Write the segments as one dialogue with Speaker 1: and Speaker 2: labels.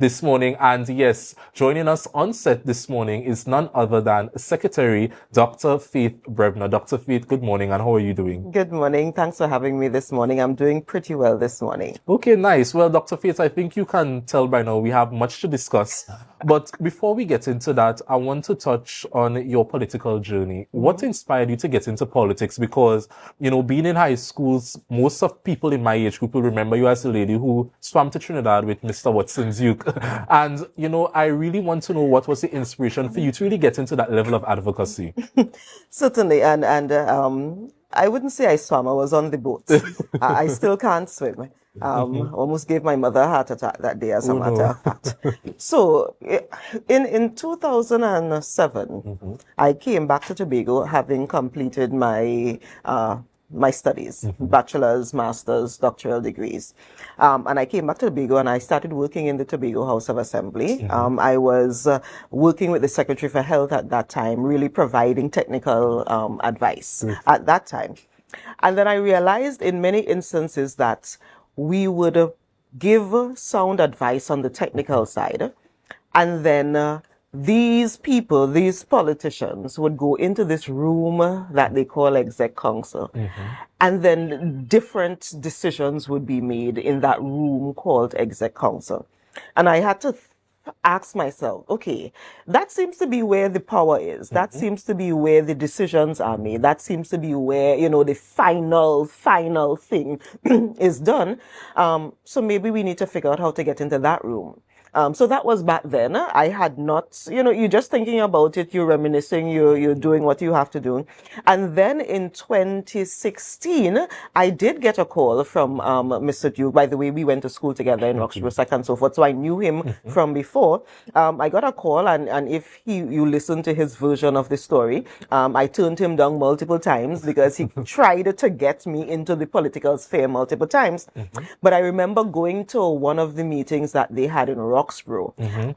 Speaker 1: this morning. And yes, joining us on set this morning is none other than Secretary Dr. Faith Brebner. Dr. Faith, good morning, and how are you doing?
Speaker 2: Good morning. Thanks for having me this morning. I'm doing pretty well this morning.
Speaker 1: Okay, nice. Well, Dr. Faith, I think you can tell by now we have much to discuss. But before we get into that, I want to touch on your political journey. What inspired you to get into politics? Because, you know, being in high schools, most of people in my age group will remember you as a lady who swam to Trinidad with Mr. Watson's Duke. And, you know, I really want to know what was the inspiration for you to really get into that level of advocacy.
Speaker 2: Certainly. And I wouldn't say I swam. I was on the boat. I still can't swim. Almost gave my mother a heart attack that day, as a matter of fact. So, in 2007, I came back to Tobago having completed my my studies, bachelor's, master's, doctoral degrees. And I came back to Tobago and I started working in the Tobago House of Assembly. I was working with the Secretary for Health at that time, really providing technical advice at that time. And then I realized in many instances that we would give sound advice on the technical side, and then these people, these politicians, would go into this room that they call exec council, and then different decisions would be made in that room called exec council. And I had to ask myself, okay, that seems to be where the power is. That seems to be where the decisions are made. That seems to be where, you know, the final thing is done. So maybe we need to figure out how to get into that room. So that was back then. I had not, you know, you're just thinking about it, you're reminiscing, you're doing what you have to do. And then in 2016, I did get a call from Mr. Duke. By the way, we went to school together in Roxborough and so forth, so I knew him from before. I got a call, and if you listen to his version of the story, I turned him down multiple times because he tried to get me into the political sphere multiple times. But I remember going to one of the meetings that they had in Roxborough,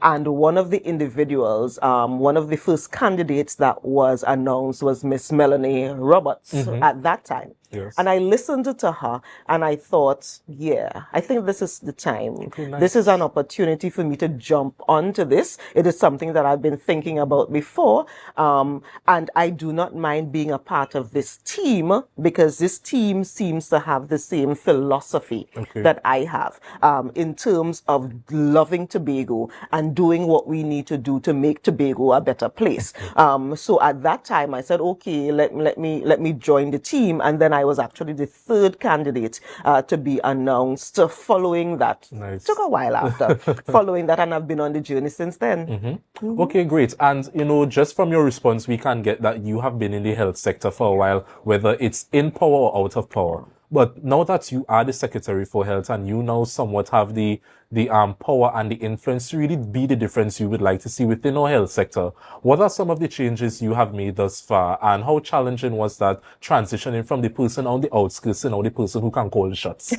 Speaker 2: and one of the individuals, one of the first candidates that was announced was Miss Melanie Roberts at that time. Yes. And I listened to her and I thought, yeah, I think this is the time. Okay, nice. This is an opportunity for me to jump onto this. It is something that I've been thinking about before. And I do not mind being a part of this team because this team seems to have the same philosophy that I have, in terms of loving Tobago and doing what we need to do to make Tobago a better place. So at that time I said, okay, let me join the team. And then I was actually the third candidate to be announced following that. Nice. Took a while after following that, and I've been on the journey since then.
Speaker 1: Okay, great. And, you know, just from your response, we can get that you have been in the health sector for a while, whether it's in power or out of power. But now that you are the Secretary for Health and you now somewhat have the power and the influence to really be the difference you would like to see within our health sector, what are some of the changes you have made thus far, and how challenging was that transitioning from the person on the outskirts to now the person who can call the shots?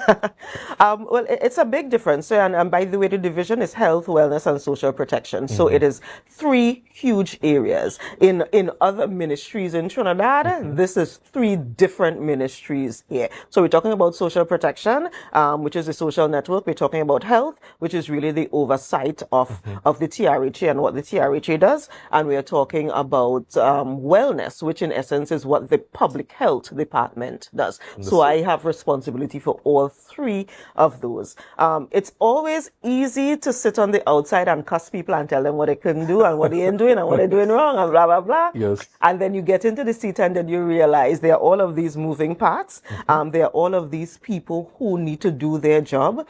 Speaker 2: Well, it's a big difference. And by the way, the division is health, wellness, and social protection. So it is three huge areas. In other ministries in Trinidad, this is three different ministries here. So we're talking about social protection, which is the social network. We're talking about health, which is really the oversight of the TRHA and what the TRHA does. And we are talking about wellness, which in essence is what the public health department does. So I have responsibility for all three of those. It's always easy to sit on the outside and cuss people and tell them what they couldn't do and what they ain't doing and what they're doing wrong and blah, blah, blah.
Speaker 1: Yes.
Speaker 2: And then you get into the seat and then you realize there are all of these moving parts. There are all of these people who need to do their job.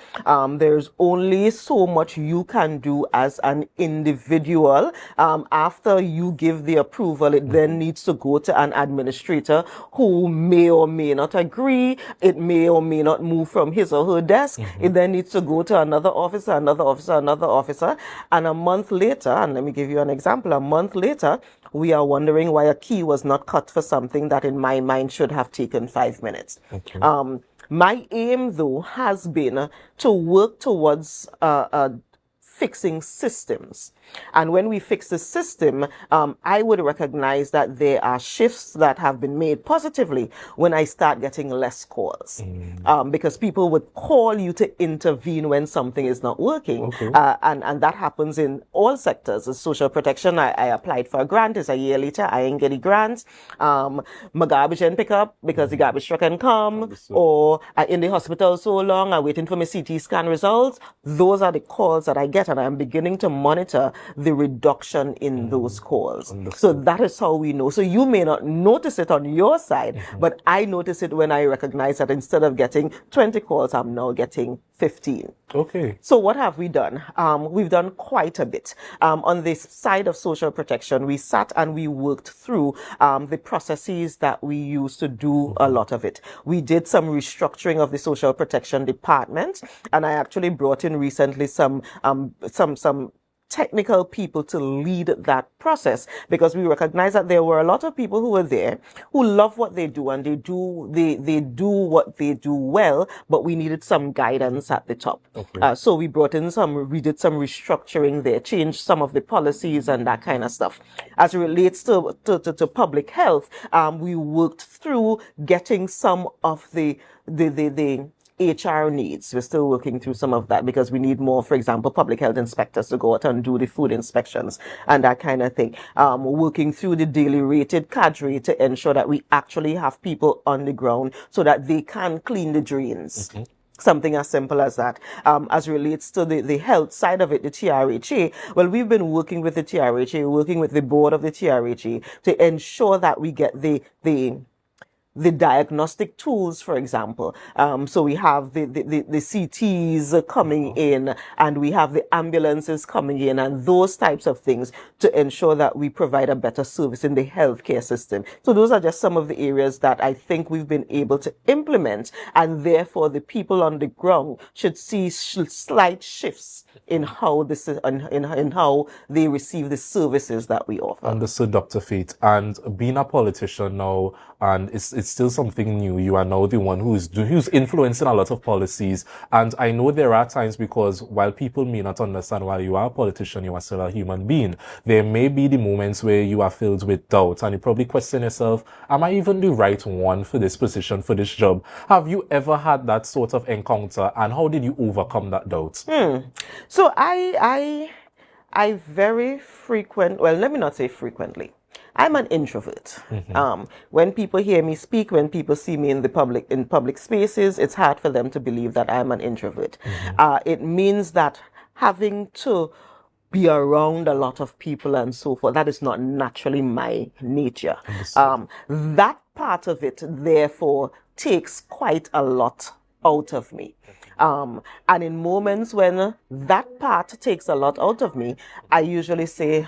Speaker 2: There's only so much you can do as an individual. After you give the approval, it then needs to go to an administrator who may or may not agree. It may or may not move from his or her desk. It then needs to go to another officer, another officer, another officer. And a month later, and let me give you an example, a month later, we are wondering why a key was not cut for something that in my mind should have taken 5 minutes. My aim, though, has been to work towards fixing systems. And when we fix the system, I would recognize that there are shifts that have been made positively when I start getting less calls. Because people would call you to intervene when something is not working.
Speaker 1: Okay.
Speaker 2: And that happens in all sectors. The social protection, I applied for a grant. It's a year later, I ain't getting grants. My garbage didn't pick up because the garbage truck can come.
Speaker 1: Understood.
Speaker 2: Or in the hospital so long, I'm waiting for my CT scan results. Those are the calls that I get, and I'm beginning to monitor the reduction in those calls.
Speaker 1: Understood.
Speaker 2: So that is how we know. So you may not notice it on your side, but I notice it when I recognize that instead of getting 20 calls, I'm now getting 15.
Speaker 1: Okay.
Speaker 2: So what have we done? We've done quite a bit. On this side of social protection, we sat and we worked through the processes that we used to do a lot of it. We did some restructuring of the social protection department, and I actually brought in recently some technical people to lead that process, because we recognize that there were a lot of people who were there who love what they do, and they do what they do well, but we needed some guidance at the top.
Speaker 1: Okay.
Speaker 2: So we brought in we did some restructuring there, changed some of the policies and that kind of stuff. As it relates to public health, we worked through getting some of the HR needs. We're still working through some of that because we need more, for example, public health inspectors to go out and do the food inspections and that kind of thing. Working through the daily rated cadre to ensure that we actually have people on the ground so that they can clean the drains. Something as simple as that. As relates to the health side of it, the TRHA, well, we've been working with the TRHA, working with the board of the TRHA to ensure that we get the diagnostic tools, for example. So we have the CTs coming in, and we have the ambulances coming in, and those types of things to ensure that we provide a better service in the healthcare system. So those are just some of the areas that I think we've been able to implement, and therefore the people on the ground should see slight shifts in how this is, in how they receive the services that we offer.
Speaker 1: Understood, Dr. Faith. And being a politician now, and it's still something new. You are now the one who's influencing a lot of policies. And I know there are times, because while people may not understand, while you are a politician, you are still a human being. There may be the moments where you are filled with doubt, and you probably question yourself, am I even the right one for this position, for this job? Have you ever had that sort of encounter, and how did you overcome that doubt?
Speaker 2: So I very frequent, well, let me not say frequently. I'm an introvert. When people hear me speak, when people see me in public spaces, it's hard for them to believe that I'm an introvert. It means that having to be around a lot of people and so forth, that is not naturally my nature. That part of it, therefore, takes quite a lot out of me. And in moments when that part takes a lot out of me, I usually say,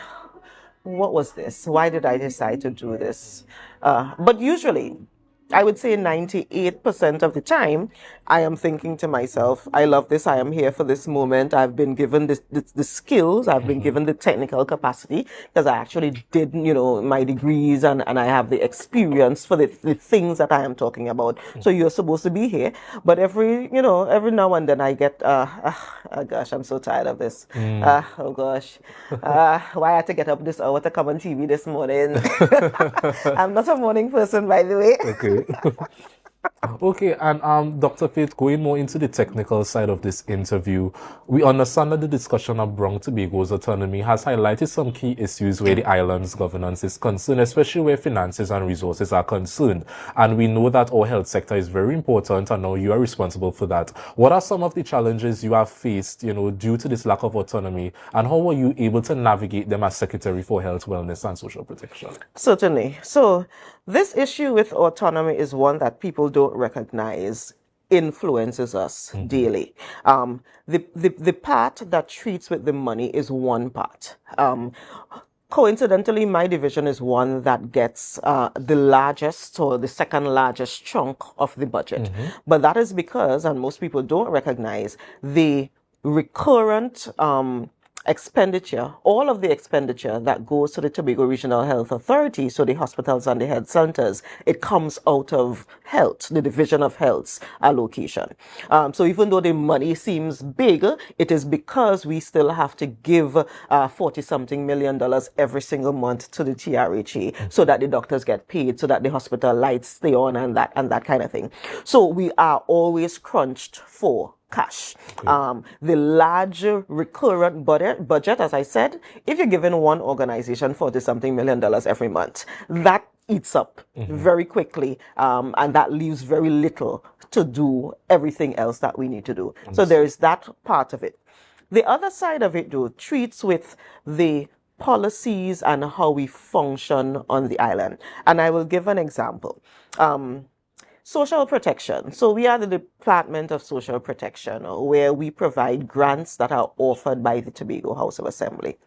Speaker 2: what was this? Why did I decide to do this? But usually, I would say 98% of the time, I am thinking to myself, I love this. I am here for this moment. I've been given the skills. I've been given the technical capacity, because I actually did, my degrees, and I have the experience for the things that I am talking about. So you're supposed to be here. But every now and then I get, oh gosh, I'm so tired of this. Oh gosh. Why I had to get up this hour to come on TV this morning? I'm not a morning person, by the way.
Speaker 1: Okay. Okay, and Dr. Faith, going more into the technical side of this interview, we understand that the discussion of Brown Tobago's autonomy has highlighted some key issues where the island's governance is concerned, especially where finances and resources are concerned. And we know that our health sector is very important, and now you are responsible for that. What are some of the challenges you have faced, due to this lack of autonomy, and how were you able to navigate them as Secretary for Health, Wellness and Social Protection?
Speaker 2: Certainly. So this issue with autonomy is one that people don't recognize influences us daily. The part that treats with the money is one part. Coincidentally, my division is one that gets the largest or the second largest chunk of the budget. But that is because, and most people don't recognize, the recurrent expenditure, all of the expenditure that goes to the Tobago Regional Health Authority, so the hospitals and the health centers, it comes out of health, the Division of Health's allocation. So even though the money seems big, it is because we still have to give $40-something million every single month to the TRHA so that the doctors get paid, so that the hospital lights stay on and that kind of thing. So we are always crunched for cash. The large recurrent budget, as I said, if you're giving one organization $40-something million every month, that eats up very quickly, and that leaves very little to do everything else that we need to do. So there is that part of it. The other side of it, though, treats with the policies and how we function on the island. And I will give an example. Social protection. So we are the Department of Social Protection, where we provide grants that are offered by the Tobago House of Assembly.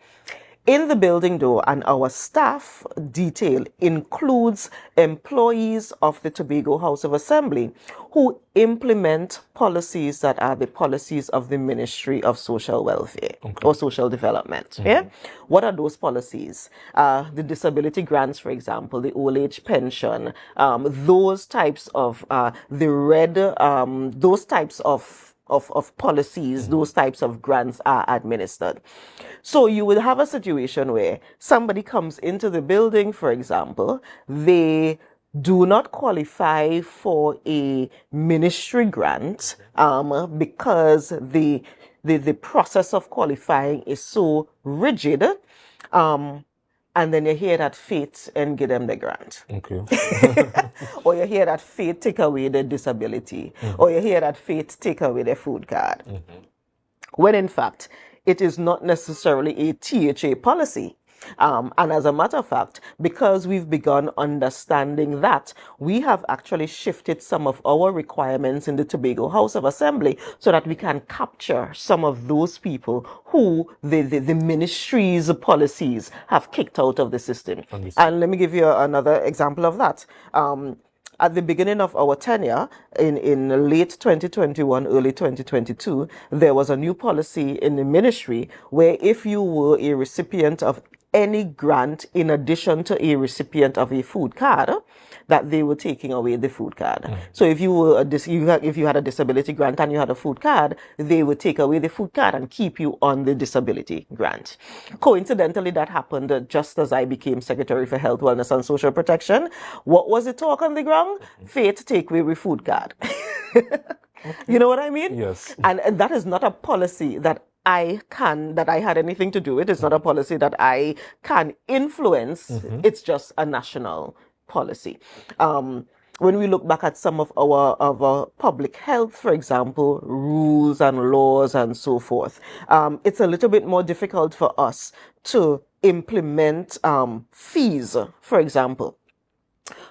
Speaker 2: In the building, though, and our staff detail includes employees of the Tobago House of Assembly who implement policies that are the policies of the Ministry of Social Welfare or Social Development. Yeah? What are those policies? The disability grants, for example, the old age pension, those types of, those types of policies, those types of grants are administered. So you will have a situation where somebody comes into the building, for example, they do not qualify for a ministry grant because the process of qualifying is so rigid. And then you hear that fate and give them the grant. Or you hear that fate take away the disability. Or you hear that fate take away the food card. When in fact, it is not necessarily a THA policy. And as a matter of fact, because we've begun understanding that, we have actually shifted some of our requirements in the Tobago House of Assembly so that we can capture some of those people who the ministry's policies have kicked out of the system. And let me give you another example of that. At the beginning of our tenure, in late 2021, early 2022, there was a new policy in the ministry where if you were a recipient of any grant in addition to a recipient of a food card, that they were taking away the food card. So if you were if you had a disability grant and you had a food card, they would take away the food card and keep you on the disability grant. Coincidentally, that happened just as I became Secretary for Health, Wellness and Social Protection. What was the talk on the ground? Fate take away the food card. You know what I mean?
Speaker 1: Yes.
Speaker 2: And that is not a policy that I had anything to do with. It's not a policy that I can influence. It's just a national policy. When we look back at some of our public health, for example, rules and laws and so forth, it's a little bit more difficult for us to implement fees, for example.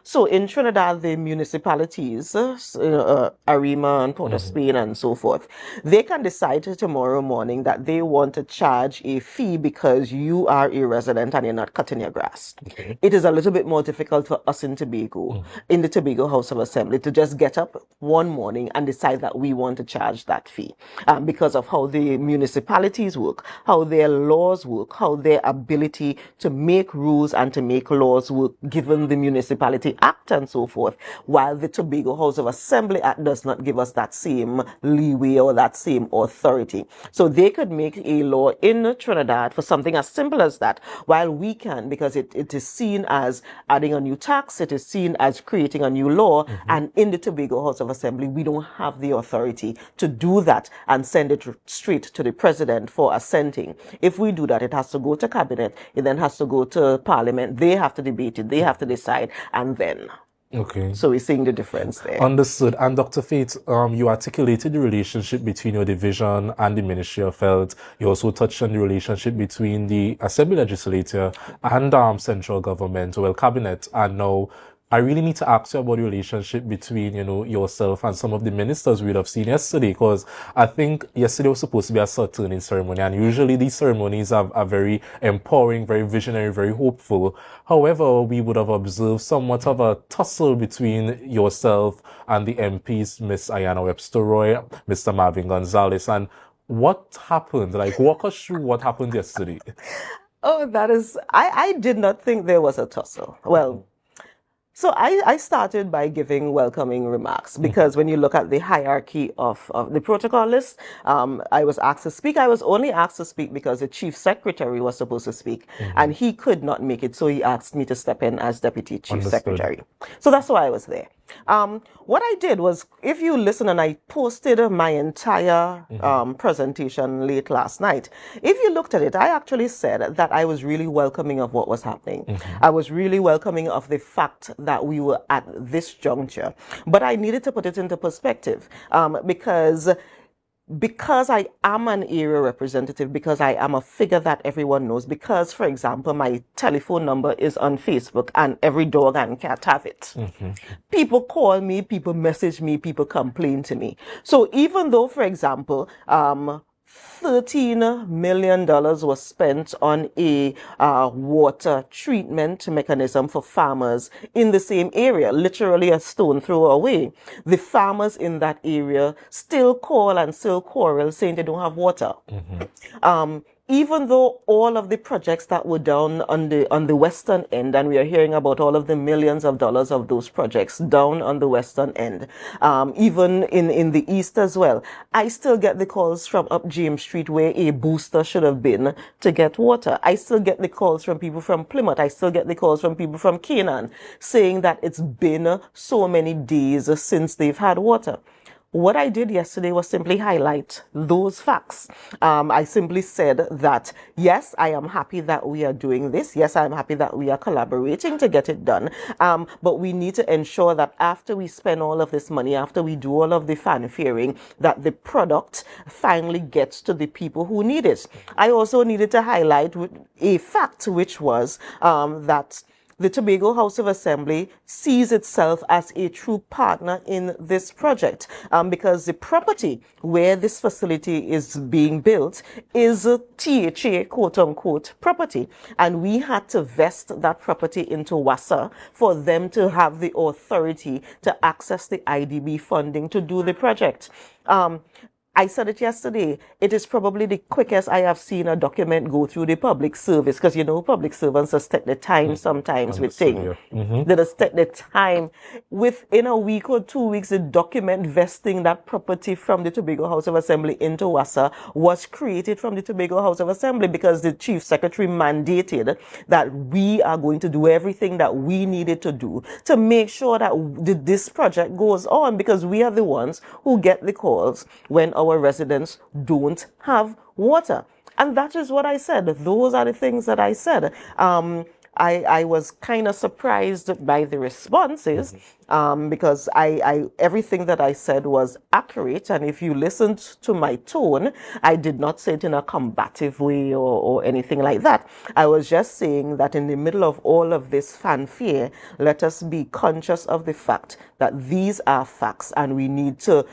Speaker 2: So in Trinidad, the municipalities, 𝐅𝐚𝐢𝐿 and Port of Spain and so forth, they can decide tomorrow morning that they want to charge a fee because you are a resident and you're not cutting your grass. It is a little bit more difficult for us in Tobago, in the Tobago House of Assembly, to just get up one morning and decide that we want to charge that fee because of how the municipalities work, how their laws work, how their ability to make rules and to make laws work given the Municipality Act and so forth, while the Tobago House of Assembly Act does not give us that same leeway or that same authority. So they could make a law in Trinidad for something as simple as that, while we can, because it is seen as adding a new tax, it is seen as creating a new law, and in the Tobago House of Assembly, we don't have the authority to do that and send it straight to the president for assenting. If we do that, it has to go to cabinet, it then has to go to parliament, they have to debate it, they have to decide, and then. So we're seeing the difference there.
Speaker 1: Understood. And Dr. Faith, you articulated the relationship between your division and the Ministry of Health. You also touched on the relationship between the Assembly Legislature and central government, well, cabinet. And now I really need to ask you about the relationship between, yourself and some of the ministers we'd have seen yesterday, because I think yesterday was supposed to be a turning ceremony, and usually these ceremonies are very empowering, very visionary, very hopeful. However, we would have observed somewhat of a tussle between yourself and the MPs, Miss Ayanna Webster Roy, Mr. Marvin Gonzalez, and What happened? Like, walk us through what happened yesterday.
Speaker 2: Oh, that is, I did not think there was a tussle. Well, so I started by giving welcoming remarks because when you look at the hierarchy of the protocol list, I was asked to speak. I was only asked to speak because the chief secretary was supposed to speak and he could not make it. So he asked me to step in as deputy chief
Speaker 1: Understood.
Speaker 2: secretary. So that's why I was there. What I did was, if you listen, and I posted my entire presentation late last night. If you looked at it, I actually said that I was really welcoming of what was happening. I was really welcoming of the fact that we were at this juncture. But I needed to put it into perspective because I am an area representative, because I am a figure that everyone knows, because, for example, my telephone number is on Facebook and every dog and cat have it. People call me, people message me, people complain to me. So even though, for example, $13 million was spent on a water treatment mechanism for farmers in the same area, literally a stone throw away. The farmers in that area still call and still quarrel saying they don't have water. Even though all of the projects that were done on the western end, and we are hearing about all of the millions of dollars of those projects down on the western end, even in the east as well, I still get the calls from up James Street where a booster should have been to get water. I still get the calls from people from Plymouth. I still get the calls from people from Canaan saying that it's been so many days since they've had water. What I did yesterday was simply highlight those facts. I simply said that, yes, I am happy that we are doing this. Yes, I'm happy that we are collaborating to get it done. But we need to ensure that after we spend all of this money, after we do all of the fanfaring, that the product finally gets to the people who need it. I also needed to highlight a fact, which was that the Tobago House of Assembly sees itself as a true partner in this project because the property where this facility is being built is 𝐻𝐴 quote-unquote property. And we had to vest that property into WASA for them to have the authority to access the IDB funding to do the project. I said it yesterday, it is probably the quickest I have seen a document go through the public service, because you know public servants just take the time sometimes with things. They just take the time. Within a week or 2 weeks, the document vesting that property from the Tobago House of Assembly into WASA was created from the Tobago House of Assembly because the Chief Secretary mandated that we are going to do everything that we needed to do to make sure that this project goes on, because we are the ones who get the calls when our residents don't have water. And that is what I said. Those are the things that I said. I was kind of surprised by the responses because everything that I said was accurate. And if you listened to my tone, I did not say it in a combative way or anything like that. I was just saying that in the middle of all of this fanfare, let us be conscious of the fact that these are facts and we need to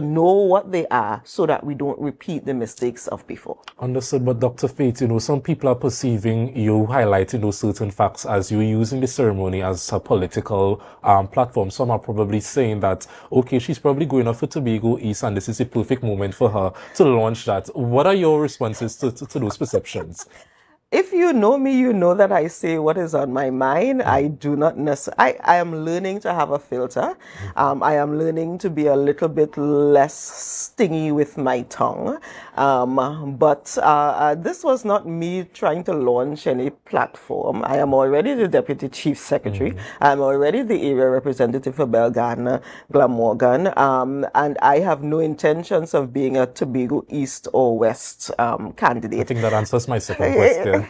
Speaker 2: know what they are so that we don't repeat the mistakes of before.
Speaker 1: Understood. But Dr. Faith, some people are perceiving you highlighting those certain facts as you using the ceremony as a political platform. Some are probably saying that, okay, she's probably going off for Tobago East and this is a perfect moment for her to launch that. What are your responses to those perceptions?
Speaker 2: If you know me, you know that I say what is on my mind. I do not necessarily, I am learning to have a filter. I am learning to be a little bit less stingy with my tongue. But this was not me trying to launch any platform. I am already the Deputy Chief Secretary. I'm already the area representative for Belgana, Glamorgan. And I have no intentions of being a Tobago East or West candidate.
Speaker 1: I think that answers my second question.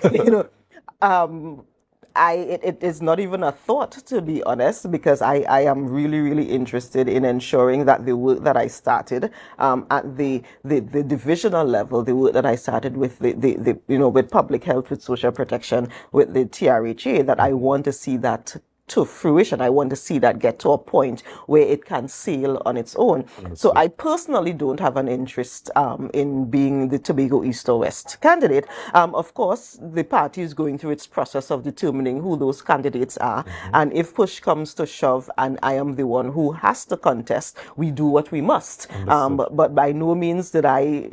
Speaker 2: It is not even a thought, to be honest, because I am really, really interested in ensuring that the work that I started at the divisional level, the work that I started with with public health, with social protection, with the TRHA, that I want to see that to fruition. I want to see that get to a point where it can sail on its own. So I personally don't have an interest in being the Tobago East or West candidate. Of course, the party is going through its process of determining who those candidates are. And if push comes to shove and I am the one who has to contest, we do what we must. But by no means did I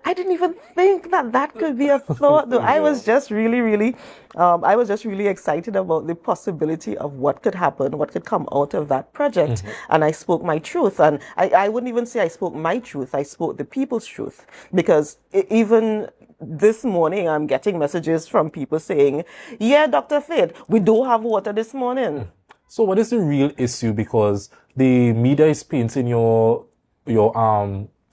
Speaker 2: I didn't even think that that could be a thought. Though. I was just I was just really excited about the possibility of what could happen, what could come out of that project. And I spoke my truth. And I wouldn't even say I spoke my truth. I spoke the people's truth. Because even this morning, I'm getting messages from people saying, yeah, Dr. Faith, we do have water this morning.
Speaker 1: So what is the real issue? Because the media is painting your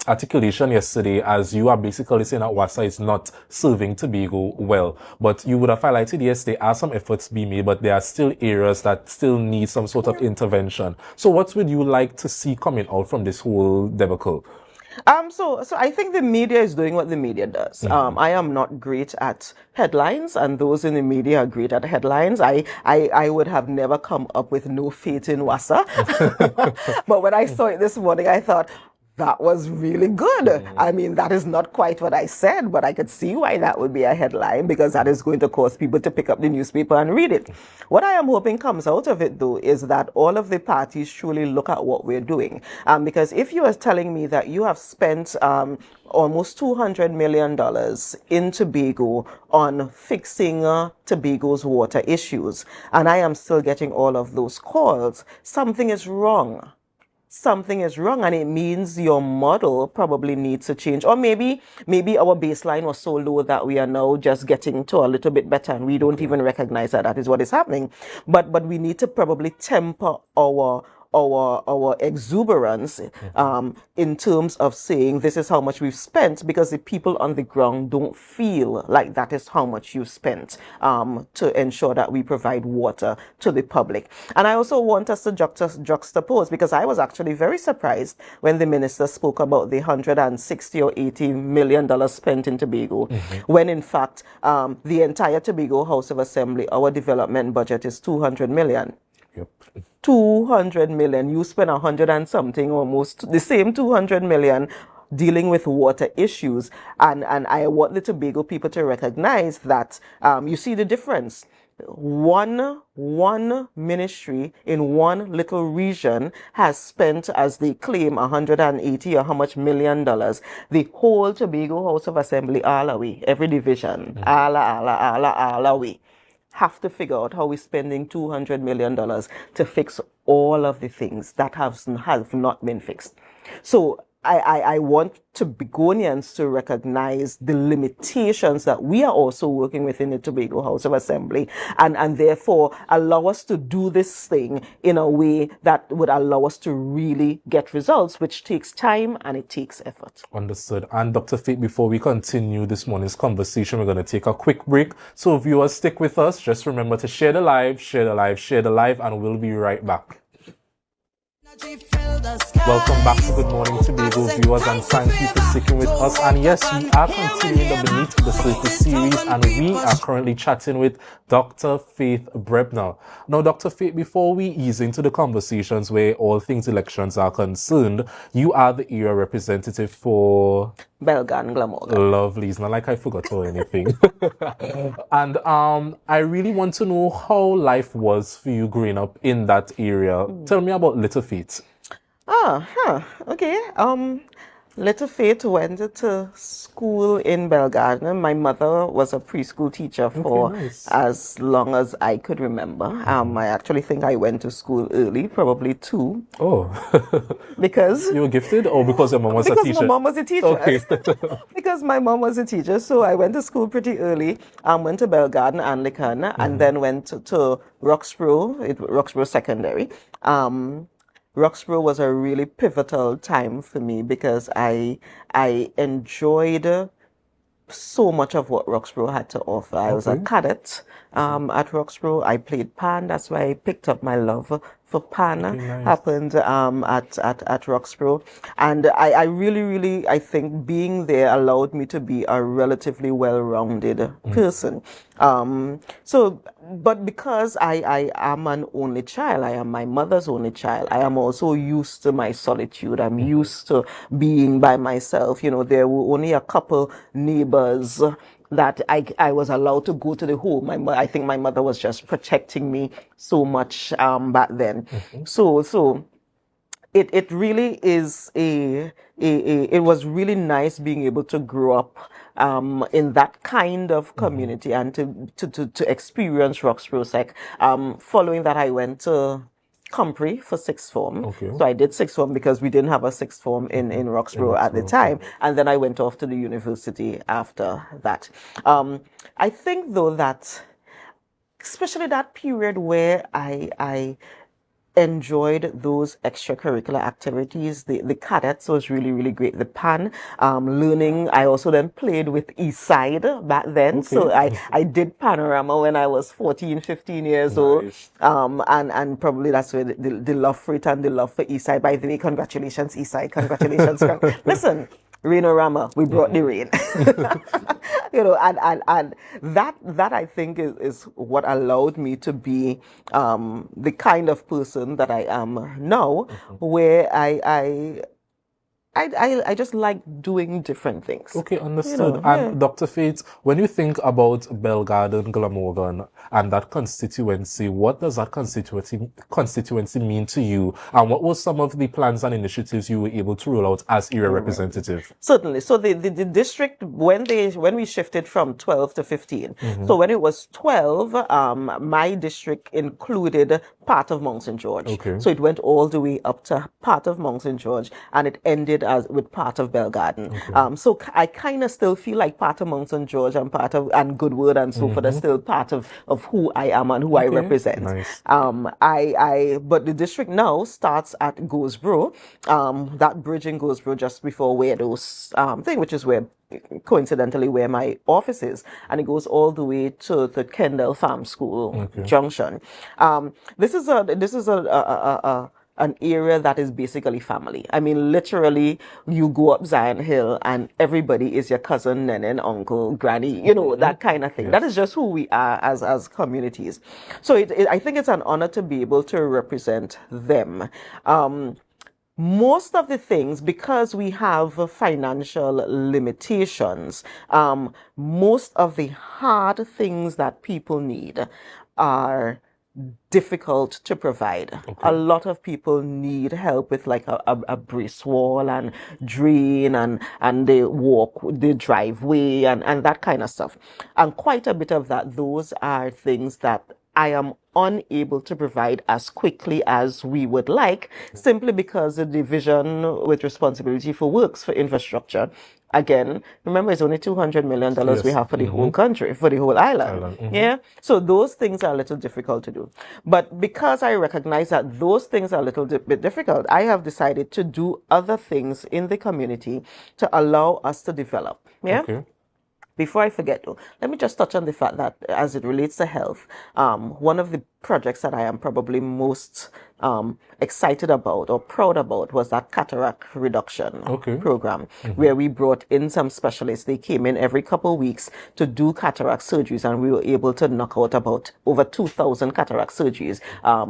Speaker 1: articulation yesterday as you are basically saying that WASA is not serving Tobago well. But you would have highlighted, yes, there are some efforts being made, but there are still areas that still need some sort of intervention. So what would you like to see coming out from this whole debacle?
Speaker 2: So I think the media is doing what the media does. I am not great at headlines, and those in the media are great at headlines. I would have never come up with no faith in WASA. But when I saw it this morning, I thought, that was really good. I mean, that is not quite what I said, but I could see why that would be a headline, because that is going to cause people to pick up the newspaper and read it. What I am hoping comes out of it, though, is that all of the parties truly look at what we're doing. Because if you are telling me that you have spent almost $200 million in Tobago on fixing Tobago's water issues, and I am still getting all of those calls, something is wrong. Something is wrong, and it means your model probably needs to change. Or maybe our baseline was so low that we are now just getting to a little bit better, and we don't even recognize that that is what is happening. But we need to probably temper our exuberance in terms of saying this is how much we've spent, because the people on the ground don't feel like that is how much you spent to ensure that we provide water to the public. And I also want us to juxtapose, because I was actually very surprised when the minister spoke about the $160 or $80 million spent in Tobago, when in fact the entire Tobago House of Assembly, our development budget is $200 million.
Speaker 1: Yep.
Speaker 2: 200 million. You spend 100 and something, almost the same 200 million dealing with water issues. And I want the Tobago people to recognize that you see the difference. One ministry in one little region has spent, as they claim, 180 or how much million dollars. The whole Tobago House of Assembly, all away, every division, all away, have to figure out how we're spending $200 million to fix all of the things that have not been fixed. So I want Tobagonians to recognize the limitations that we are also working within the Tobago House of Assembly, and therefore allow us to do this thing in a way that would allow us to really get results, which takes time and it takes effort.
Speaker 1: Understood. And Dr. Faith, before we continue this morning's conversation, we're going to take a quick break. So viewers, stick with us. Just remember to share the live, and we'll be right back. Welcome back to Good Morning Tobago, viewers, and thank you for sticking with us. And yes, we are continuing the Beneath the Surface series, and we are currently chatting with Dr. Faith Brebner. Now, Dr. Faith, before we ease into the conversations where all things elections are concerned, you are the area representative for
Speaker 2: Belgarden, Glamorgan.
Speaker 1: Lovely. It's not like I forgot or anything. And I really want to know how life was for you growing up in that area. Tell me about Little Faith.
Speaker 2: Okay. Little Faith went to school in Belgarden. My mother was a preschool teacher for as long as I could remember. I actually think I went to school early, probably 2.
Speaker 1: Oh.
Speaker 2: Because
Speaker 1: you were gifted, or because your mom was a teacher?
Speaker 2: Because my mom was a teacher.
Speaker 1: Okay.
Speaker 2: Because my mom was a teacher, so I went to school pretty early. Went to Belgarden Anglican, and then went to Roxborough Secondary. Roxborough was a really pivotal time for me because I enjoyed so much of what Roxborough had to offer. I was a cadet at Roxborough. I played pan. That's why I picked up my love for pan. Happened at Roxborough. And I really, I think being there allowed me to be a relatively well-rounded person. But because I am an only child, I am my mother's only child, I am also used to my solitude. I'm used to being by myself. You know, there were only a couple neighbors that I was allowed to go to the home. I think my mother was just protecting me so much back then. So it really is it was really nice being able to grow up in that kind of community and to experience Roxborough. Following that, I went to Compre for sixth form.
Speaker 1: Okay.
Speaker 2: So I did sixth form because we didn't have a sixth form in Roxborough at the time. And then I went off to the university after that. I think though that, especially that period where I enjoyed those extracurricular activities. The cadets was really, really great. The PAN, learning. I also then played with East Side back then.
Speaker 1: Okay.
Speaker 2: So I did Panorama when I was 14, 15 years old. And probably that's where the love for it and the love for East Side. By the way, congratulations, East Side. Congratulations. Listen, Rainorama, we brought the rain. And that I think is what allowed me to be the kind of person that I am now, where I just like doing different things.
Speaker 1: Okay, understood. And Dr. Faith, when you think about Bell Garden, Glamorgan, and that constituency, what does that constituency mean to you? And what were some of the plans and initiatives you were able to roll out as area representative?
Speaker 2: Certainly. So the district, when we shifted from 12 to 15, so when it was 12, my district included part of Mount St. George.
Speaker 1: Okay.
Speaker 2: So it went all the way up to part of Mount St. George, and it ended as with part of Bell Garden. Okay. So I kind of still feel like part of Mount St. George and part of Goodwood and so forth are still part of who I am and who I represent.
Speaker 1: Nice.
Speaker 2: But the district now starts at Goldsboro, that bridge in Goldsboro just before Weirdos thing, which is where coincidentally where my office is, and it goes all the way to the Kendall Farm School junction. This is an area that is basically family. I mean, literally, you go up Zion Hill and everybody is your cousin, nene, uncle, granny, that kind of thing. Yes. That is just who we are as communities. So I think it's an honor to be able to represent them. Most of the things, because we have financial limitations, most of the hard things that people need are difficult to provide. Okay. A lot of people need help with like a brace wall and drain and the driveway and that kind of stuff. And quite a bit of that, those are things that I am unable to provide as quickly as we would like, simply because the division with responsibility for works for infrastructure, again, remember, it's only $200 million we have for the whole country, for the whole island. Yeah. So those things are a little difficult to do. But because I recognize that those things are a little bit difficult, I have decided to do other things in the community to allow us to develop. Yeah. Okay. Before I forget though, let me just touch on the fact that as it relates to health, one of the projects that I am probably most excited about or proud about was that cataract reduction program, where we brought in some specialists. They came in every couple of weeks to do cataract surgeries, and we were able to knock out about over 2,000 cataract surgeries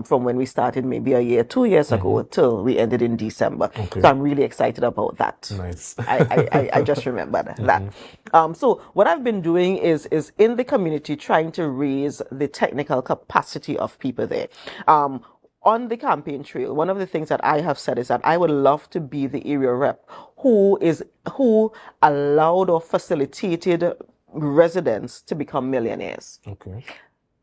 Speaker 2: from when we started maybe 2 years ago till we ended in December. So I'm really excited about that. Nice. I just remembered that. So what I've been doing is in the community trying to raise the technical capacity of people there. On the campaign trail, one of the things that I have said is that I would love to be the area rep who allowed or facilitated residents to become millionaires. Okay.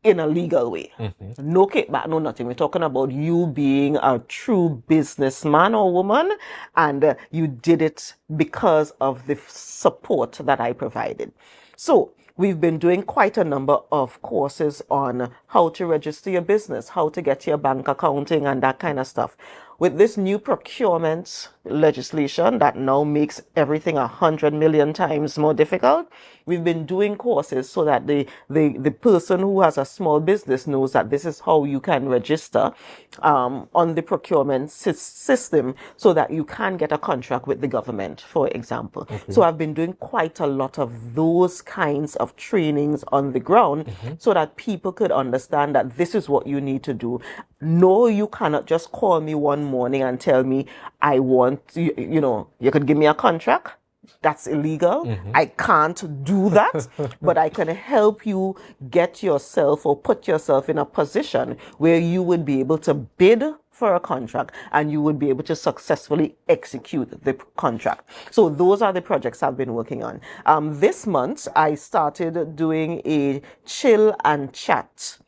Speaker 2: In a legal way. No kickback, no nothing. We're talking about you being a true businessman or woman, and you did it because of the support that I provided. So we've been doing quite a number of courses on how to register your business, how to get your bank accounting and that kind of stuff. With this new procurement legislation that now makes everything 100 million times more difficult, we've been doing courses so that the person who has a small business knows that this is how you can register on the procurement system so that you can get a contract with the government, for example. So I've been doing quite a lot of those kinds of trainings on the ground so that people could understand that this is what you need to do. No, you cannot just call me one morning and tell me, I want, you could give me a contract. That's illegal. I can't do that, but I can help you get yourself or put yourself in a position where you would be able to bid for a contract, and you would be able to successfully execute the contract. So those are the projects I've been working on. This month, I started doing a chill and chat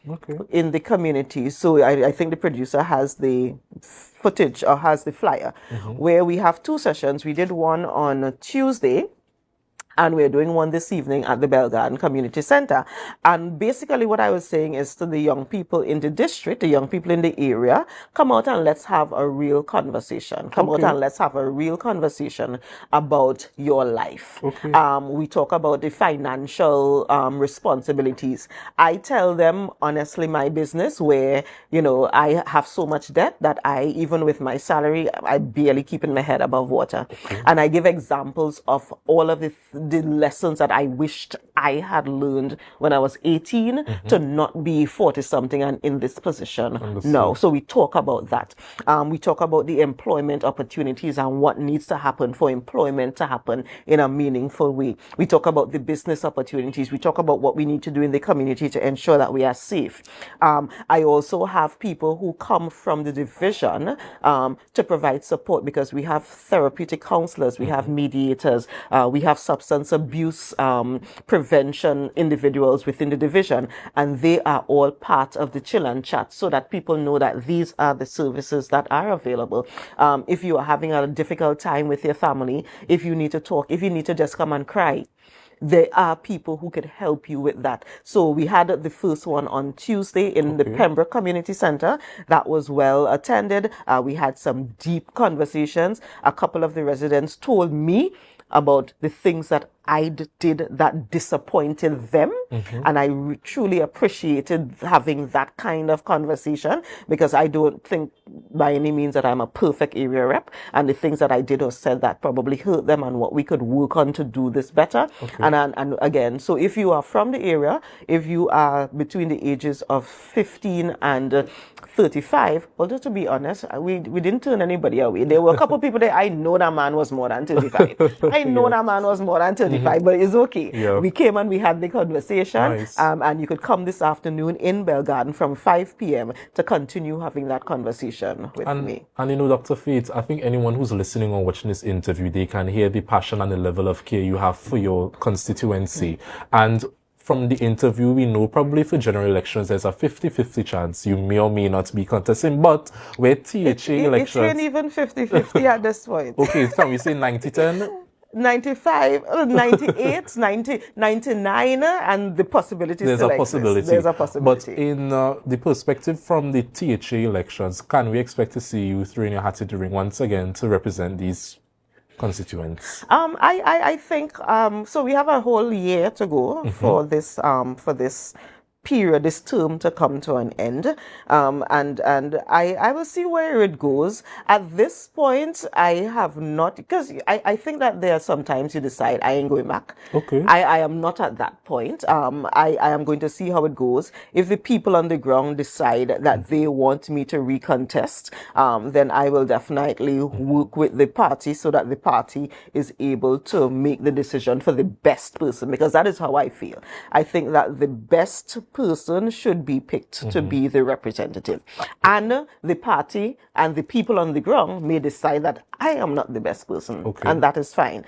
Speaker 2: in the community. So I think the producer has the footage or has the flyer where we have 2 sessions. We did one on Tuesday, and we're doing one this evening at the 𝐁𝐫𝐿𝐺𝐴RDN Community Center. And basically what I was saying is to the young people in the district, the young people in the area, come out and let's have a real conversation. Come out and let's have a real conversation about your life. We talk about the financial responsibilities. I tell them, honestly, my business where, you know, I have so much debt that I, even with my salary, I barely keeping my head above water. And I give examples of all of the lessons that I wished I had learned when I was 18 to not be 40-something and in this position now. So we talk about that. We talk about the employment opportunities and what needs to happen for employment to happen in a meaningful way. We talk about the business opportunities. We talk about what we need to do in the community to ensure that we are safe. I also have people who come from the division to provide support, because we have therapeutic counselors, we have mediators, we have substance abuse prevention individuals within the division, and they are all part of the chill and chat, so that people know that these are the services that are available. If you are having a difficult time with your family, if you need to talk, if you need to just come and cry, there are people who could help you with that. So we had the first one on Tuesday in the Pembroke Community Center. That was well attended. We had some deep conversations. A couple of the residents told me about the things that I did that disappointed them. And I truly appreciated having that kind of conversation, because I don't think by any means that I'm a perfect area rep, and the things that I did or said that probably hurt them, and what we could work on to do this better. And again, so if you are from the area, if you are between the ages of 15 and 35, although to be honest, we didn't turn anybody away. There were a couple of people there. I know that man was more than 35. I know that man was more than 35, but it's okay. We came and we had the conversation. And you could come this afternoon in 𝐁𝐵𝐿 from 5 p.m. to continue having that conversation with me.
Speaker 1: And you know, Dr. Faith, I think anyone who's listening or watching this interview, they can hear the passion and the level of care you have for your constituency. And from the interview, we know probably for general elections, there's a 50-50 chance you may or may not be contesting, but with THA elections...
Speaker 2: It ain't even 50-50 at this point.
Speaker 1: Okay, so we say 90-10?
Speaker 2: 95, 98, 90, 99, and the possibility
Speaker 1: there's
Speaker 2: still
Speaker 1: a possibility.
Speaker 2: exists. There's a possibility.
Speaker 1: But in the perspective from the THA elections, can we expect to see you throwing your hat in the ring once again to represent these constituents?
Speaker 2: I think so. We have a whole year to go for this period, this term to come to an end, and I will see where it goes. At this point, I have not, because I think that there are sometimes you decide I ain't going back. I am not at that point. I am going to see how it goes. If the people on the ground decide that they want me to recontest, then I will definitely work with the party so that the party is able to make the decision for the best person, because that is how I feel. I think that the best person should be picked to be the representative, and the party and the people on the ground may decide that I am not the best person, and that is fine.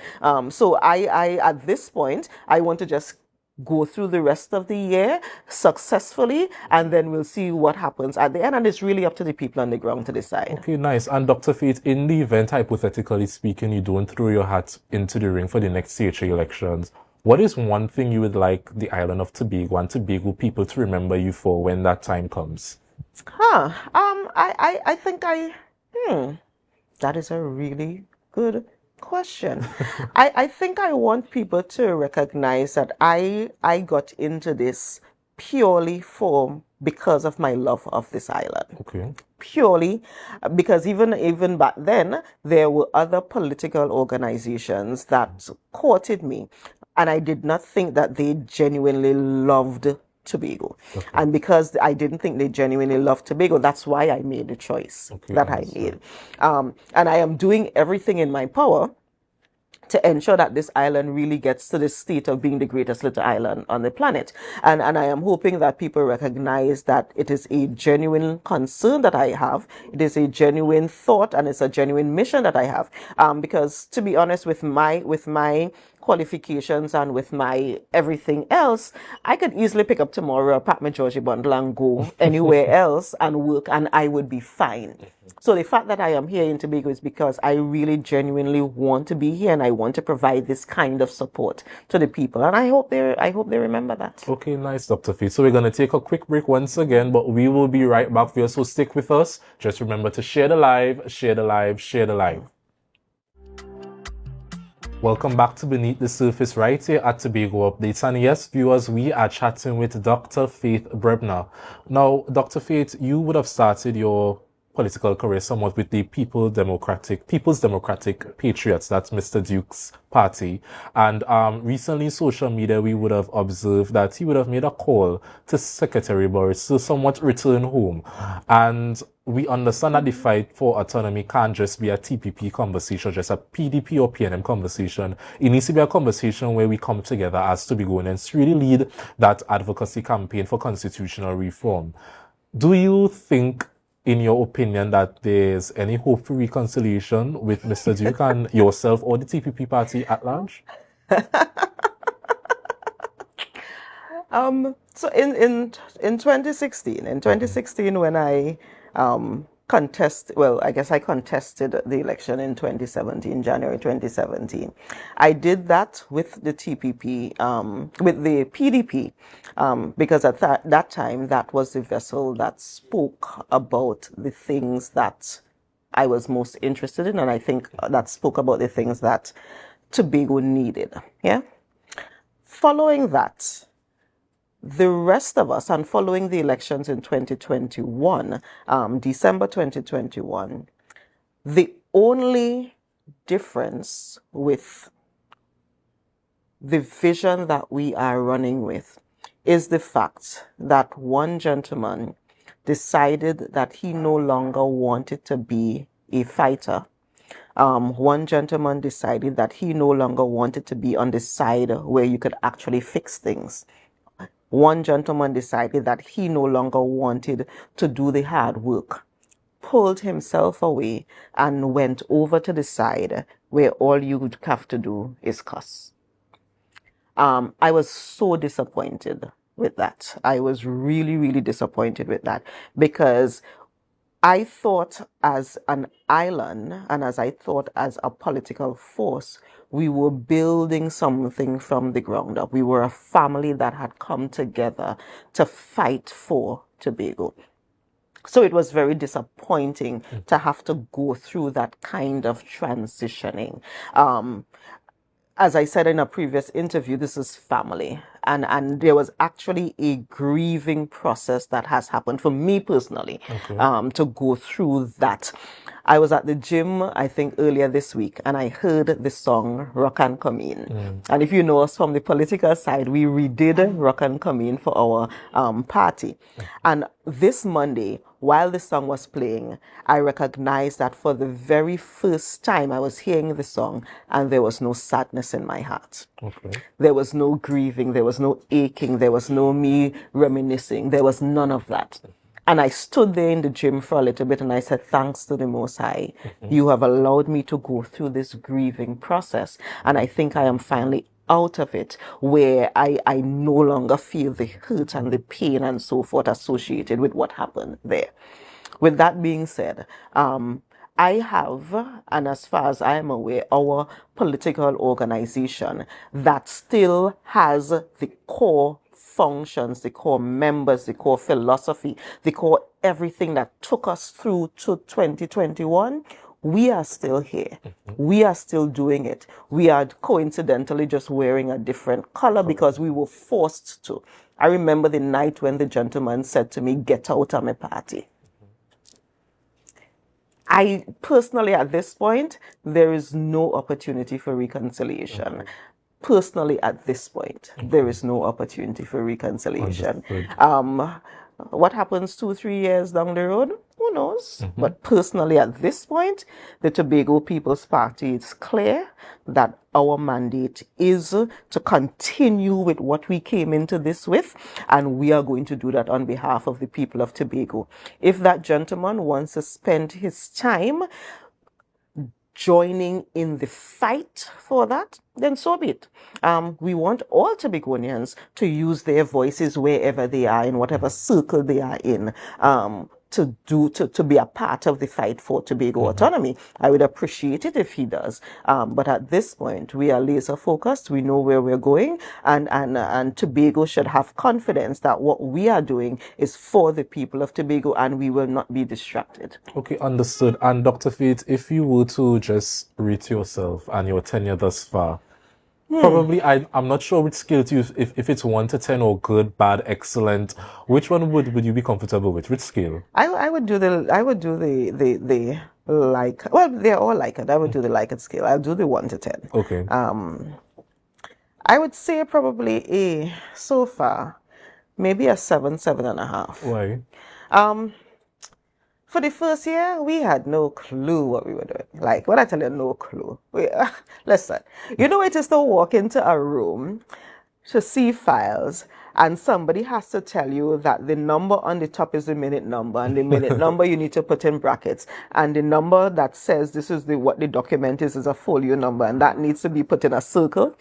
Speaker 2: So I at this point, I want to just go through the rest of the year successfully, and then we'll see what happens at the end, and it's really up to the people on the ground to decide.
Speaker 1: Okay, nice. And Dr. Faith, in the event, hypothetically speaking, you don't throw your hat into the ring for the next CHA elections, what is one thing you would like the island of Tobago and Tobago people to remember you for when that time comes?
Speaker 2: I think that is a really good question. I think I want people to recognize that I got into this purely because of my love of this island. Purely because even back then, there were other political organizations that courted me, and I did not think that they genuinely loved Tobago. And because I didn't think they genuinely loved Tobago, that's why I made the choice that I made. And I am doing everything in my power to ensure that this island really gets to the state of being the greatest little island on the planet. And I am hoping that people recognize that it is a genuine concern that I have. It is a genuine thought, and it's a genuine mission that I have. Because to be honest, with my qualifications and with my everything else, I could easily pick up tomorrow, pack my Georgie bundle and go anywhere else and work, and I would be fine. So the fact that I am here in Tobago is because I really genuinely want to be here, and I want to provide this kind of support to the people, and I hope they remember that.
Speaker 1: Okay, nice, Dr. Faith. So we're going to take a quick break once again, but we will be right back for you. So stick with us. Just remember to share the live, share the live, share the live. Welcome back to Beneath the Surface right here at Tobago Updates. And yes, viewers, we are chatting with Dr. Faith Brebner. Now, Dr. Faith, you would have started your political career somewhat with the People's Democratic Patriots, that's Mr. Duke's party. And recently in social media, we would have observed that he would have made a call to Secretary Boris to somewhat return home. And we understand that the fight for autonomy can't just be a TPP conversation, just a PDP or PNM conversation. It needs to be a conversation where we come together as Tobagoans to really lead that advocacy campaign for constitutional reform. Do you think, in your opinion, that there's any hope for reconciliation with Mr. Duke and yourself or the TPP party at large?
Speaker 2: So in 2016, when I I contested the election in 2017, January 2017. I did that with the TPP, with the PDP, because at that time, that was the vessel that spoke about the things that I was most interested in, and I think that spoke about the things that Tobago needed. Yeah. Following that, the rest of us, and following the elections in 2021, December 2021, the only difference with the vision that we are running with is the fact that one gentleman decided that he no longer wanted to be a fighter. One gentleman decided that he no longer wanted to be on the side where you could actually fix things. One gentleman decided that he no longer wanted to do the hard work, pulled himself away, and went over to the side where all you would have to do is cuss. I was so disappointed with that. I was really, really disappointed with that, because I thought as an island, and as I thought as a political force, we were building something from the ground up. We were a family that had come together to fight for Tobago. So it was very disappointing to have to go through that kind of transitioning. As I said in a previous interview, this is family. And there was actually a grieving process that has happened for me personally, to go through that. I was at the gym, I think earlier this week, and I heard the song 𝐅𝐚𝐢𝐭𝐡. And if you know us from the political side, we redid 𝐅𝐚𝐢𝐭𝐡 for our party. And this Monday, while the song was playing, I recognized that for the very first time I was hearing the song, and there was no sadness in my heart. There was no grieving, there was no aching, there was no me reminiscing, there was none of that. And I stood there in the gym for a little bit, and I said, thanks to the Most High, you have allowed me to go through this grieving process. And I think I am finally out of it, where I no longer feel the hurt and the pain and so forth associated with what happened there. With that being said, I have, and as far as I am aware, our political organization that still has the core functions, the core members, the core philosophy, the core everything that took us through to 2021, we are still here. We are still doing it. We are coincidentally just wearing a different color because we were forced to. I remember the night when the gentleman said to me, get out of my party. I personally, at this point, there is no opportunity for reconciliation. Personally, at this point, there is no opportunity for reconciliation. What happens 2-3 years down the road? Who knows? But personally, at this point, the Tobago People's Party is clear that our mandate is to continue with what we came into this with, and we are going to do that on behalf of the people of Tobago. If that gentleman wants to spend his time joining in the fight for that, then so be it. We want all Tobagonians to use their voices wherever they are, in whatever circle they are in, to be a part of the fight for Tobago autonomy. I would appreciate it if he does. But at this point, we are laser focused. We know where we're going, and Tobago should have confidence that what we are doing is for the people of Tobago, and we will not be distracted.
Speaker 1: Okay, understood. And Dr. Faith, if you were to just rate yourself and your tenure thus far, probably I'm not sure which scale to use, if it's 1 to 10 or good, bad, excellent. Which one would you be comfortable with? Which scale?
Speaker 2: I would do the like, well, they're all like it. I would do the like it scale. I'll do the 1 to 10.
Speaker 1: Okay.
Speaker 2: I would say probably so far, maybe a 7, 7.5.
Speaker 1: Why?
Speaker 2: For the first year, we had no clue what we were doing. Like, when I tell you no clue, listen, you know, it is to walk into a room to see files, and somebody has to tell you that the number on the top is the minute number, and the minute number you need to put in brackets, and the number that says this is what the document is a folio number, and that needs to be put in a circle.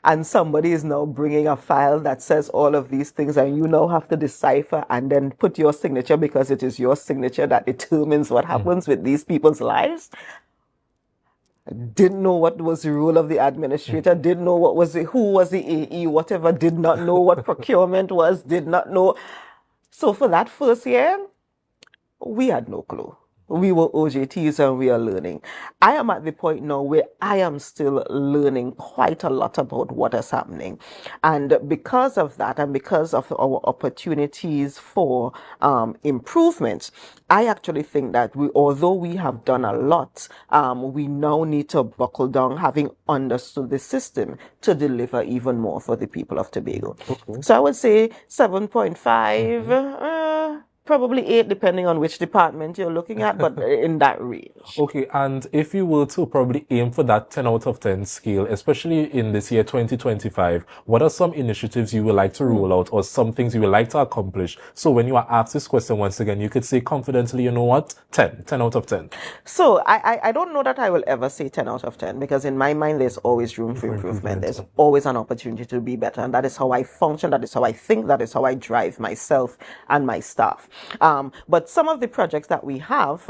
Speaker 2: And somebody is now bringing a file that says all of these things, and you now have to decipher and then put your signature, because it is your signature that determines what happens with these people's lives. Didn't know what was the role of the administrator, didn't know who was the AE, whatever, did not know what procurement was, did not know. So for that first year, we had no clue. We were OJTs and we are learning. I am at the point now where I am still learning quite a lot about what is happening. And because of that, and because of our opportunities for improvement, I actually think that although we have done a lot, we now need to buckle down, having understood the system, to deliver even more for the people of Tobago. Okay. So I would say 7.5, probably 8, depending on which department you're looking at, but in that range.
Speaker 1: Okay, and if you were to probably aim for that 10 out of 10 scale, especially in this year 2025, what are some initiatives you would like to roll out, or some things you would like to accomplish? So when you are asked this question once again, you could say confidently, you know what, 10 out of 10.
Speaker 2: So I don't know that I will ever say 10 out of 10, because in my mind, there's always room for improvement. There's always an opportunity to be better. And that is how I function. That is how I think. That is how I drive myself and my staff. But some of the projects that we have,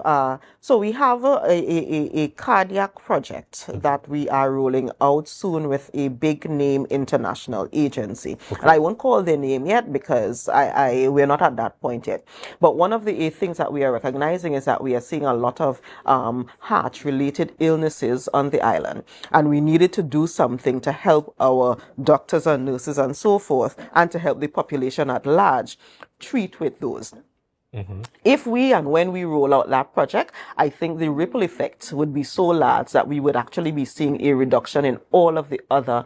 Speaker 2: so we have a cardiac project that we are rolling out soon with a big name international agency. Okay. And I won't call their name yet, because we're not at that point yet. But one of the things that we are recognizing is that we are seeing a lot of heart-related illnesses on the island. And we needed to do something to help our doctors and nurses and so forth, and to help the population at large treat with those. If we and when we roll out that project, I think the ripple effect would be so large that we would actually be seeing a reduction in all of the other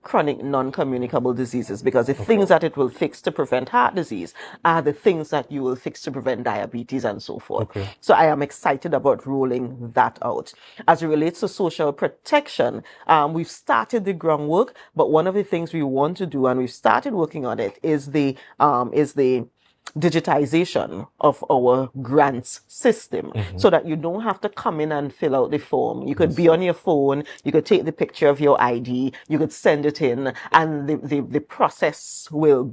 Speaker 2: chronic non-communicable diseases, because the things that it will fix to prevent heart disease are the things that you will fix to prevent diabetes and so forth. So I am excited about rolling that out. As it relates to social protection, we've started the groundwork, but one of the things we want to do, and we've started working on it, is the digitization of our grants system, so that you don't have to come in and fill out the form. You could be on your phone, you could take the picture of your ID, you could send it in, and the process will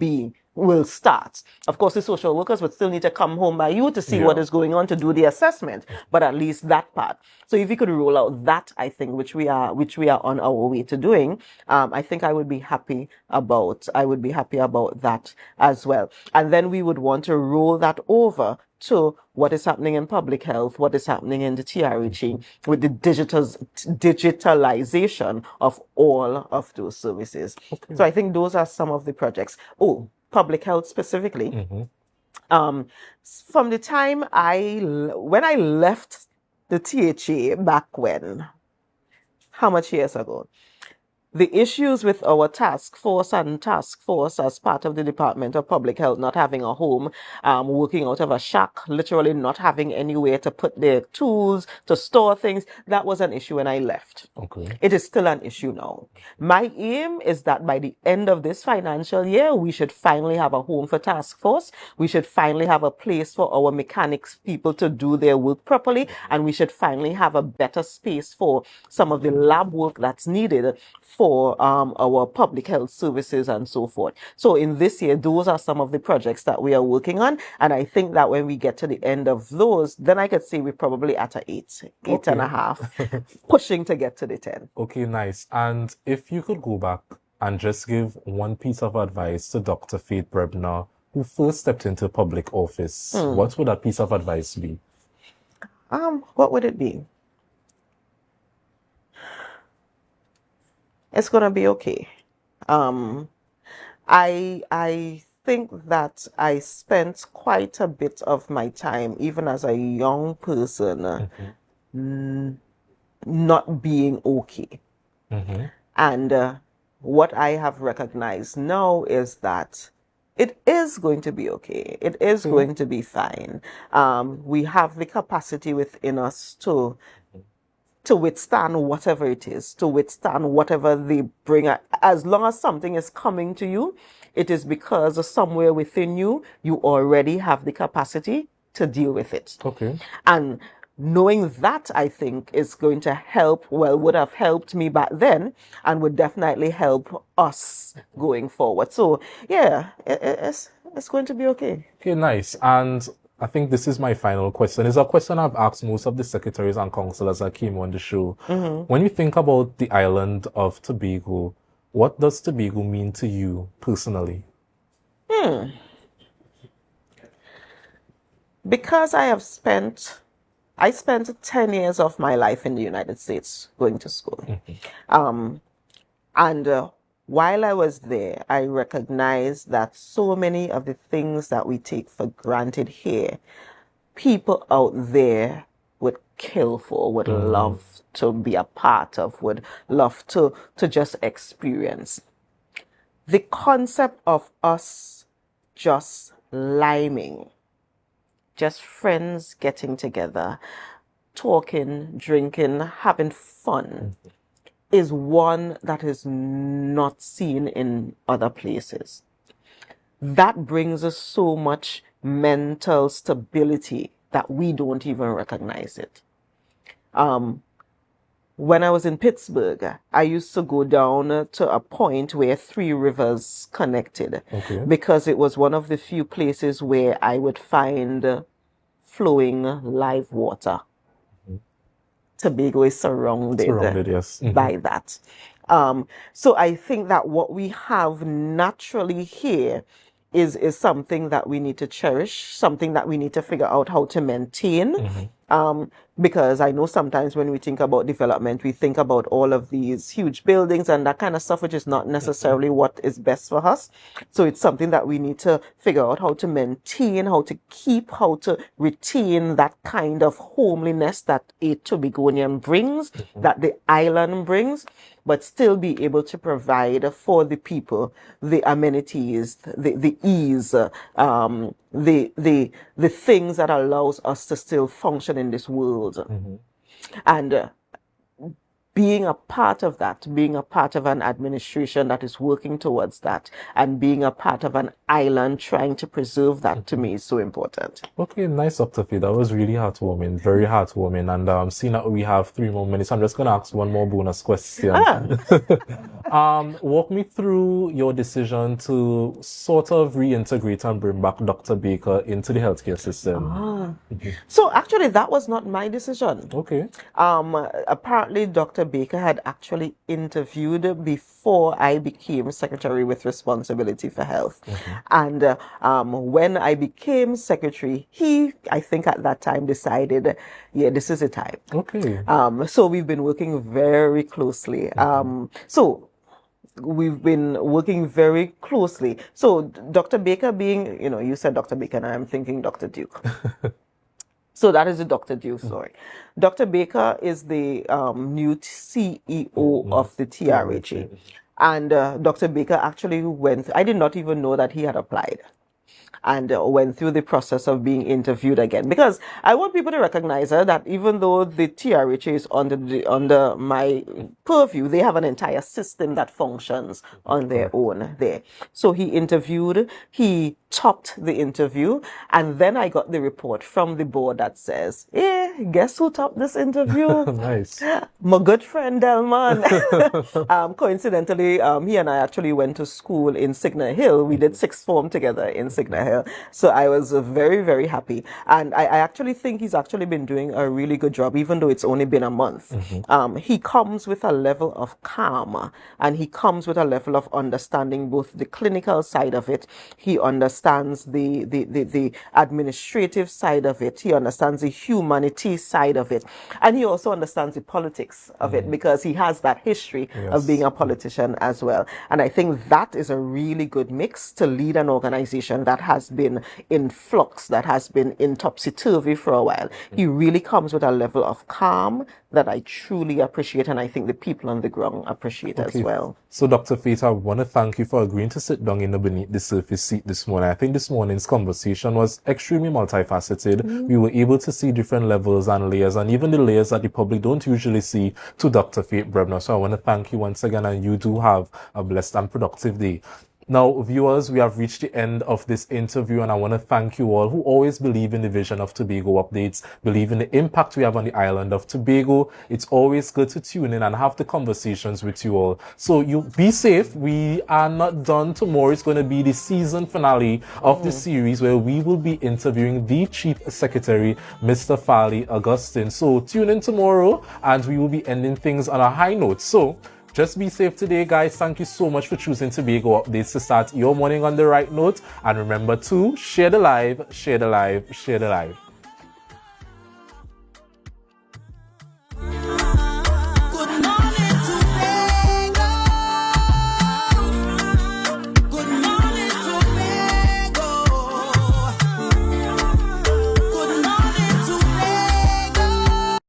Speaker 2: start. Of course, the social workers would still need to come home by you to see what is going on, to do the assessment, but at least that part. So if you could roll out that, I think, which we are on our way to doing, I think I would be happy about that as well. And then we would want to roll that over to what is happening in public health, what is happening in the TRHE, with the digitalization of all of those services. So I think those are some of the projects. Public health specifically. From the time when I left the THA back when, how much years ago? the issues with our task force as part of the Department of Public Health not having a home, working out of a shack, literally not having anywhere to put their tools, to store things, that was an issue when I left.
Speaker 1: Okay.
Speaker 2: It is still an issue now. My aim is that by the end of this financial year, we should finally have a home for task force. We should finally have a place for our mechanics people to do their work properly. And we should finally have a better space for some of the lab work that's needed for our public health services and so forth. So in this year, those are some of the projects that we are working on. And I think that when we get to the end of those, then I could say we're probably at a 8.5, pushing to get to the 10.
Speaker 1: Okay, nice. And if you could go back and just give one piece of advice to Dr. Faith Brebner, who first stepped into public office, what would that piece of advice be?
Speaker 2: What would it be? It's gonna be okay. I think that I spent quite a bit of my time, even as a young person, not being okay. And what I have recognized now is that it is going to be okay. It is going to be fine. We have the capacity within us to withstand whatever it is, to withstand whatever they bring. As long as something is coming to you, it is because somewhere within you, you already have the capacity to deal with it.
Speaker 1: Okay.
Speaker 2: And knowing that, I think, is going to help, would have helped me back then and would definitely help us going forward. So, yeah, it's going to be okay.
Speaker 1: Okay, nice. And I think this is my final question. It's a question I've asked most of the secretaries and councillors that came on the show. When you think about the island of Tobago, what does Tobago mean to you personally?
Speaker 2: Because I spent 10 years of my life in the United States going to school. And while I was there, I recognized that so many of the things that we take for granted here, people out there would kill for, would love to be a part of, would love to just experience. The concept of us just liming, just friends getting together, talking, drinking, having fun, is one that is not seen in other places. That brings us so much mental stability that we don't even recognize it. When I was in Pittsburgh, I used to go down to a point where 3 rivers connected, because it was one of the few places where I would find flowing live water. Tobago is surrounded
Speaker 1: yes.
Speaker 2: by that. So I think that what we have naturally here is something that we need to cherish, something that we need to figure out how to maintain. Because I know sometimes when we think about development, we think about all of these huge buildings and that kind of stuff, which is not necessarily what is best for us. So it's something that we need to figure out how to maintain, how to keep, how to retain that kind of homeliness that a Tobagonian brings, that the island brings, but still be able to provide for the people the amenities, the ease, the things that allows us to still function in this world. And being a part of that, being a part of an administration that is working towards that, and being a part of an island trying to preserve that, to me is so important.
Speaker 1: Okay, nice, Dr. Faith. That was really heartwarming, very heartwarming. And seeing that we have 3 more minutes, I'm just going to ask one more bonus question. Walk me through your decision to sort of reintegrate and bring back Dr. Baker into the healthcare system.
Speaker 2: So actually, that was not my decision.
Speaker 1: Okay.
Speaker 2: Apparently, Dr. Baker had actually interviewed before I became secretary with responsibility for health. And when I became secretary, he, I think at that time, decided, yeah, this is the time.
Speaker 1: Okay.
Speaker 2: So we've been working very closely. So we've been working very closely. So Dr. Baker being, you said Dr. Baker, and I'm thinking Dr. Duke. So that is the Dr. Due story. Dr. Baker is the new CEO of the TRHA. And Dr. Baker actually went, I did not even know that he had applied, and went through the process of being interviewed again. Because I want people to recognize that even though the TRHA is under my purview, they have an entire system that functions on their own there. So he interviewed, he topped the interview, and then I got the report from the board that says, hey, guess who topped this interview?
Speaker 1: Nice.
Speaker 2: My good friend Delman. Coincidentally, he and I actually went to school in Signal Hill. We did sixth form together in Signal Hill. So I was very, very happy. And I actually think he's actually been doing a really good job, even though it's only been a month. He comes with a level of calm, and he comes with a level of understanding both the clinical side of it. He understands the administrative side of it. He understands the humanity side of it. And he also understands the politics of it, because he has that history of being a politician as well. And I think that is a really good mix to lead an organization that has been in flux, that has been in topsy-turvy for a while. He really comes with a level of calm that I truly appreciate, and I think the people on the ground appreciate as well.
Speaker 1: So, Dr. Faith, I want to thank you for agreeing to sit down in the Beneath the Surface seat this morning. I think this morning's conversation was extremely multifaceted. We were able to see different levels and layers, and even the layers that the public don't usually see, to Dr. Faith Brebner. So I want to thank you once again, and you do have a blessed and productive day. Now, viewers, we have reached the end of this interview, and I want to thank you all who always believe in the vision of Tobago Updates, believe in the impact we have on the island of Tobago. It's always good to tune in and have the conversations with you all. So you be safe. We are not done. Tomorrow is going to be the season finale of the series, where we will be interviewing the Chief Secretary, Mr. Farley Augustine. So tune in tomorrow, and we will be ending things on a high note. So just be safe today, guys. Thank you so much for choosing Tobago Updates to start your morning on the right note. And remember to share the live, share the live, share the live.